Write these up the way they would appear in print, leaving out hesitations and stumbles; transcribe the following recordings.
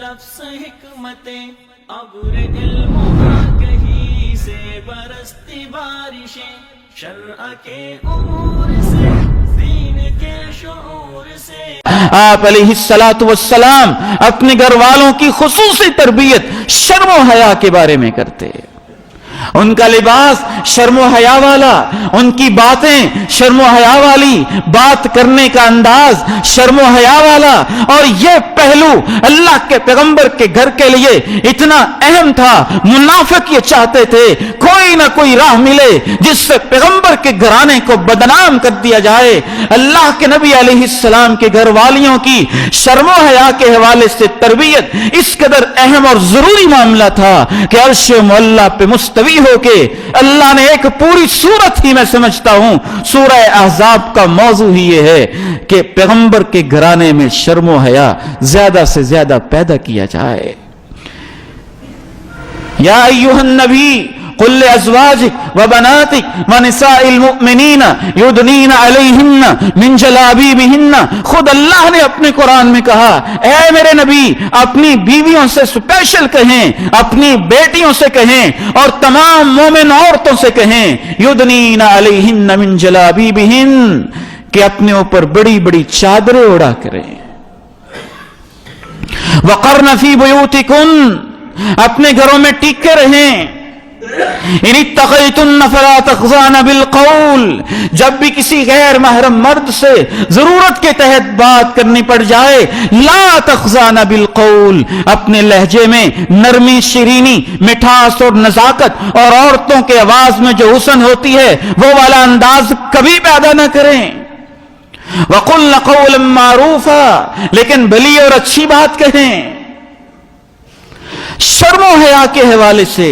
لفظ حکمتیں ابر علم آگہی سے برستی بارشیں شرع کے امور سے دین کے شعور سے. آپ علیہ الصلوۃ والسلام اپنے گھر والوں کی خصوصی تربیت شرم و حیا کے بارے میں کرتے. ان کا لباس شرم و حیا والا، ان کی باتیں شرم و حیا والی، بات کرنے کا انداز شرم و حیا والا. اور یہ پہلو اللہ کے پیغمبر کے گھر کے لیے اتنا اہم تھا. منافق یہ چاہتے تھے کوئی نہ کوئی راہ ملے جس سے پیغمبر کے گھرانے کو بدنام کر دیا جائے. اللہ کے نبی علیہ السلام کے گھر والیوں کی شرم و حیا کے حوالے سے تربیت اس قدر اہم اور ضروری معاملہ تھا کہ عرش معلیٰ پہ مستوی ہو کے اللہ نے ایک پوری سورت ہی میں سمجھتا ہوں سورہ احزاب کا موضوع ہی یہ ہے کہ پیغمبر کے گھرانے میں شرم و حیا زیادہ سے زیادہ پیدا کیا جائے. یا ایھا النبی قل لأزواجك وبناتك ونساء المؤمنين يدنين عليهن من جلابيبهن. خود اللہ نے اپنے قرآن میں کہا اے میرے نبی اپنی بیویوں سے اسپیشل کہیں، اپنی بیٹیوں سے کہیں اور تمام مومن عورتوں سے کہیں يدنين عليهن من جلابيبهن کہ اپنے اوپر بڑی بڑی چادریں اڑا کریں. وقرن في بيوتكن اپنے گھروں میں ٹکے رہیں. ان اتقیتن فلا تخضعن بالقول جب بھی کسی غیر محرم مرد سے ضرورت کے تحت بات کرنی پڑ جائے لا تخضعن بالقول اپنے لہجے میں نرمی، شیرینی، مٹھاس اور نزاکت اور عورتوں کے آواز میں جو حسن ہوتی ہے وہ والا انداز کبھی پیدا نہ کریں. وقلن قولا معروفا لیکن بھلی اور اچھی بات کہیں. شرم و حیا کے حوالے سے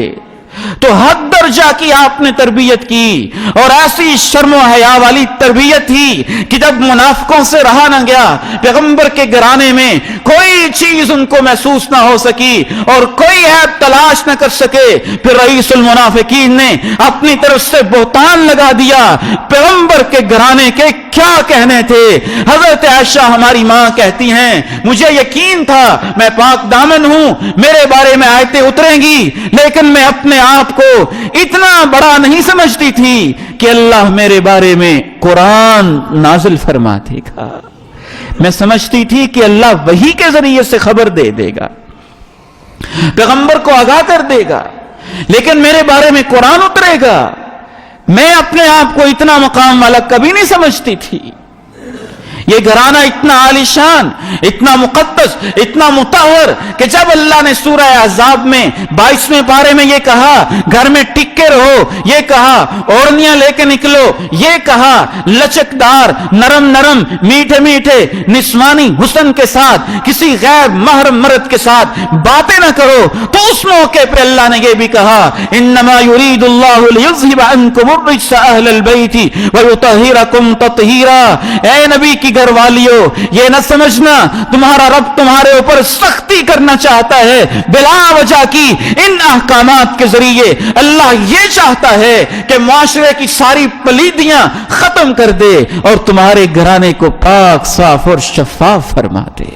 تو حد درجہ کی آپ نے تربیت کی اور ایسی شرم و حیا والی تربیت تھی کہ جب منافقوں سے رہا نہ گیا، پیغمبر کے گھرانے میں کوئی چیز ان کو محسوس نہ ہو سکی اور کوئی عیب تلاش نہ کر سکے، پھر رئیس المنافقین نے اپنی طرف سے بہتان لگا دیا. پیغمبر کے گھرانے کے کیا کہنے تھے. حضرت عائشہ ہماری ماں کہتی ہیں مجھے یقین تھا میں پاک دامن ہوں، میرے بارے میں آیتیں اتریں گی، لیکن میں اپنے آپ کو اتنا بڑا نہیں سمجھتی تھی کہ اللہ میرے بارے میں قرآن نازل فرما دے گا. میں سمجھتی تھی کہ اللہ وحی کے ذریعے سے خبر دے دے گا، پیغمبر کو آگاہ کر دے گا، لیکن میرے بارے میں قرآن اترے گا. میں اپنے آپ کو اتنا مقام والا کبھی نہیں سمجھتی تھی. یہ گھرانہ اتنا عالی شان، اتنا مقدس، اتنا مطہر کہ جب اللہ نے سورہ احزاب میں 22ویں پارے میں یہ کہا گھر میں ٹکے رہو، یہ کہا اوڑھنیاں لے کے نکلو، یہ کہا لچکدار، نرم نرم، میٹھے میٹھے نسوانی حسن کے ساتھ کسی غیر محرم مرد کے ساتھ باتیں نہ کرو، تو اس موقع پہ اللہ نے یہ بھی کہا انما یرید اللہ لیذھب عنکم الرجس اہل البیت ویطہرکم تطہیرا. اے نبی کی گھر والیو یہ نہ سمجھنا تمہارا رب تمہارے اوپر سختی کرنا چاہتا ہے بلا وجہ کی. ان احکامات کے ذریعے اللہ یہ چاہتا ہے کہ معاشرے کی ساری پلیدیاں ختم کر دے اور تمہارے گھرانے کو پاک، صاف اور شفاف فرما دے.